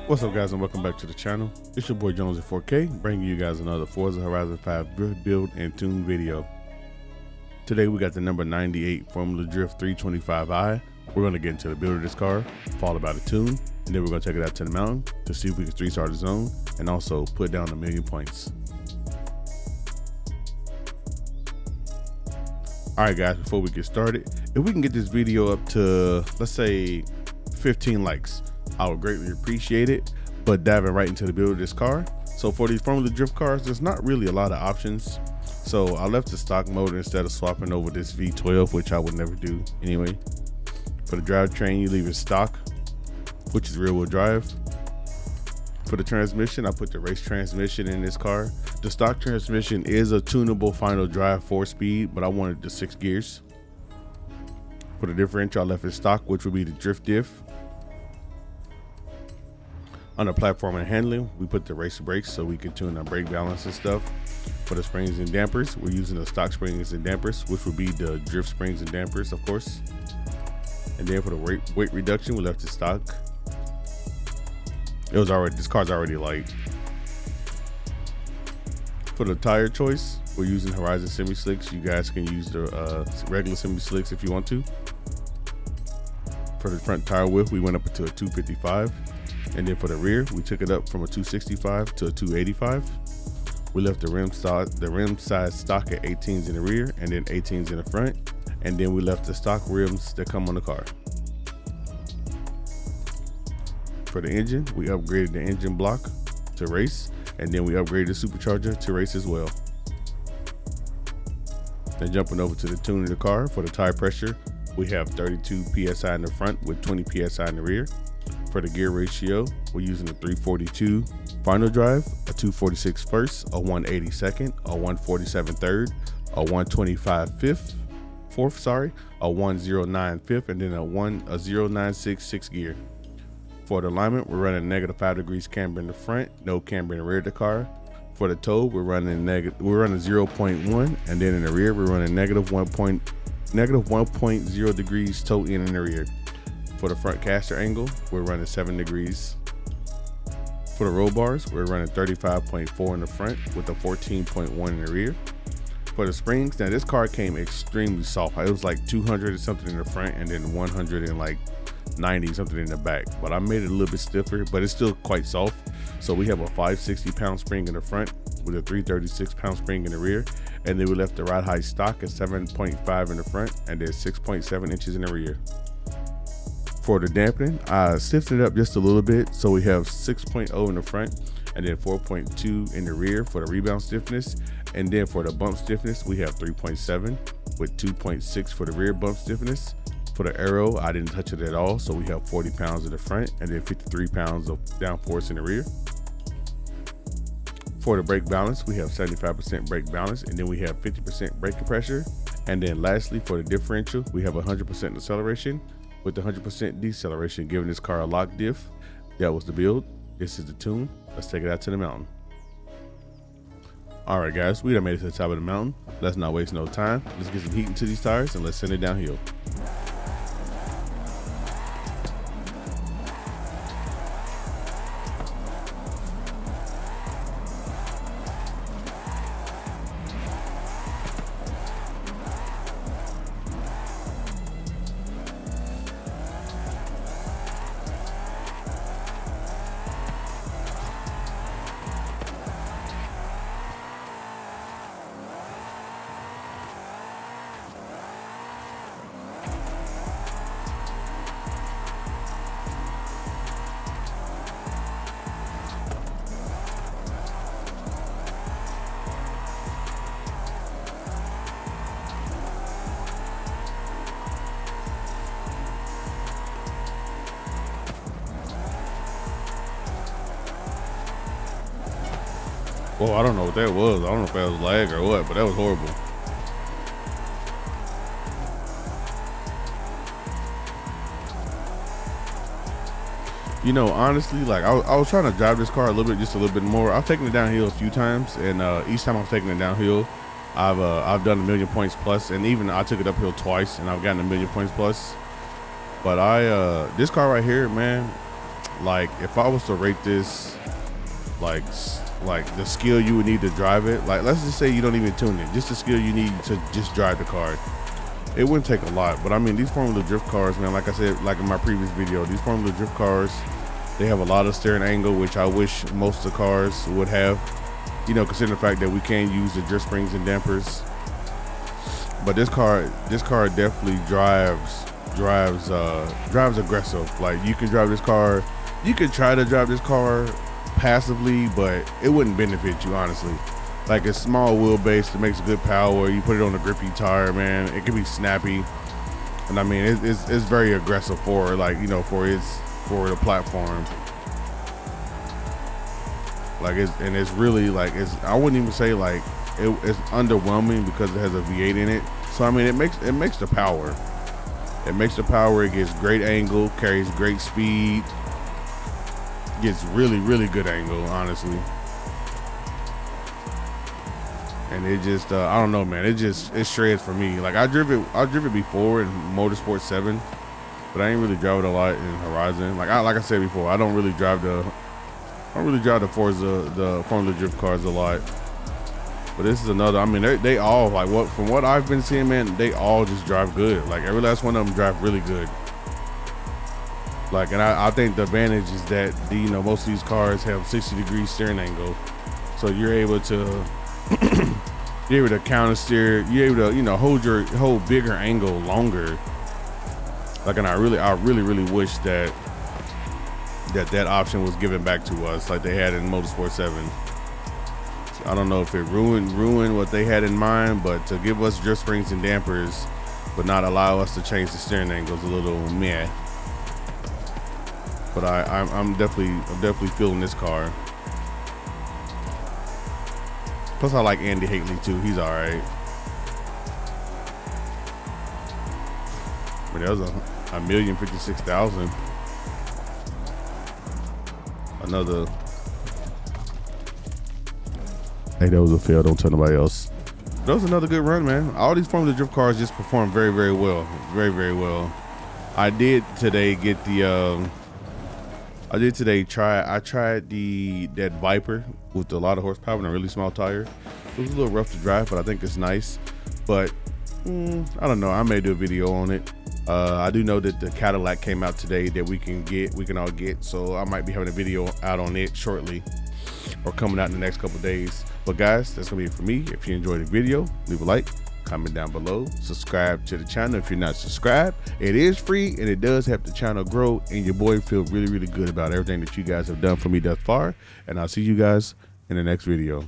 What's up, guys, and welcome back to the channel. It's your boy Jones at 4K, bringing you guys another Forza Horizon 5 drift build and tune video. Today we got the number 98 Formula Drift 325i. We're going to get into the build of this car, followed by the tune, and then we're going to take it out to the mountain to see if we can 3-star the zone and also put down 1,000,000 points. Alright guys, before we get started, if we can get this video up to, let's say, 15 likes, I would greatly appreciate it. But diving right into the build of this car. So for these Formula Drift cars, there's not really a lot of options. So I left the stock motor instead of swapping over this V12, which I would never do anyway. For the drivetrain, you leave it stock, which is rear wheel drive. For the transmission, I put the race transmission in this car. The stock transmission is a tunable final drive 4-speed, but I wanted the 6 gears. For the differential, I left it stock, which would be the drift diff. On the platform and handling, we put the racer brakes so we can tune our brake balance and stuff. For the springs and dampers, we're using the stock springs and dampers, which would be the drift springs and dampers, of course. And then for the weight reduction, we left it stock. This car's already light. For the tire choice, we're using Horizon Semi Slicks. You guys can use the regular Semi Slicks if you want to. For the front tire width, we went up to a 255. And then for the rear, we took it up from a 265 to a 285. We left the rim size stock at 18s in the rear and then 18s in the front. And then we left the stock rims that come on the car. For the engine, we upgraded the engine block to race, and then we upgraded the supercharger to race as well. Then jumping over to the tune of the car, for the tire pressure, we have 32 PSI in the front with 20 PSI in the rear. For the gear ratio, we're using a 342 final drive, a 246 first, a 180 second, a 147 third, a 125 fourth, a 109 fifth, and then a 096 sixth gear. For the alignment, we're running -5 degrees camber in the front, no camber in the rear of the car. For the toe, we're running 0.1, and then in the rear, we're running -1.0 degrees toe in the rear. For the front caster angle, we're running 7 degrees. For the roll bars, we're running 35.4 in the front with a 14.1 in the rear. For the springs, now this car came extremely soft. It was like 200 or something in the front and then 190 something in the back. But I made it a little bit stiffer, but it's still quite soft. So we have a 560-pound spring in the front with a 336-pound spring in the rear. And then we left the ride height stock at 7.5 in the front and then 6.7 inches in the rear. For the dampening, I stiffened it up just a little bit, so we have 6.0 in the front and then 4.2 in the rear for the rebound stiffness. And then for the bump stiffness, we have 3.7 with 2.6 for the rear bump stiffness. For the aero, I didn't touch it at all, so we have 40 pounds in the front and then 53 pounds of downforce in the rear. For the brake balance, we have 75% brake balance, and then we have 50% braking pressure. And then lastly, for the differential, we have 100% acceleration with 100% deceleration, giving this car a lock diff. That was the build. This is the tune. Let's take it out to the mountain. All right, guys, we done made it to the top of the mountain. Let's not waste no time. Let's get some heat into these tires and let's send it downhill. Well, I don't know what that was. I don't know if that was lag or what, but that was horrible. You know, honestly, like I was trying to drive this car just a little bit more. I've taken it downhill a few times, and each time I've taken it downhill, I've done 1,000,000 points plus, and even I took it uphill twice, and I've gotten 1,000,000 points plus. But this car right here, man, like if I was to rate this, like the skill you would need to drive it, like let's just say you don't even tune it, just the skill you need to just drive the car, it wouldn't take a lot. But I mean, these Formula Drift cars, man, like I said, like in my previous video, these Formula Drift cars, they have a lot of steering angle, which I wish most of the cars would have, you know, considering the fact that we can't use the drift springs and dampers. But this car definitely drives aggressive. Like you can drive this car, you could try to drive this car passively, but it wouldn't benefit you, honestly. Like a small wheelbase that makes good power, you put it on a grippy tire, man, it can be snappy. And I mean, it's very aggressive for, like, you know, for the platform. Like it's really like, I wouldn't even say like it's underwhelming because it has a V8 in it. So I mean, it makes the power. It makes the power. It gets great angle, carries great speed, gets really good angle, honestly. And it just I don't know, man, it shreds for me. Like I drive it before in Motorsport 7, but I ain't really drive it a lot in Horizon. Like I said before, I don't really drive the Forza, the Formula Drift cars a lot. But this is another, I mean, they all, like, from what I've been seeing, man, they all just drive good. Like every last one of them drive really good. Like, and I think the advantage is that you know, most of these cars have 60-degree steering angle, so you're able to counter steer. You're able to, you know, hold bigger angle longer. Like, and I really wish that option was given back to us, like they had in Motorsport 7. I don't know if it ruined what they had in mind, but to give us drift springs and dampers, but not allow us to change the steering angle is a little meh. But I'm definitely feeling this car. Plus I like Andy Haley too. He's all right. But that was $1,056,000. Another. Hey, that was a fail. Don't tell nobody else. That was another good run, man. All these Formula Drift cars just perform very well. Very well. I did today get the I tried that Viper with a lot of horsepower and a really small tire. It was a little rough to drive, but I think it's nice. But I don't know, I may do a video on it. I do know that the Cadillac came out today that we can all get, so I might be having a video out on it shortly, or coming out in the next couple days. But guys, that's gonna be it for me. If you enjoyed the video, leave a like, comment down below, subscribe to the channel if you're not subscribed. It is free and it does help the channel grow, and your boy feel really good about everything that you guys have done for me thus far. And I'll see you guys in the next video.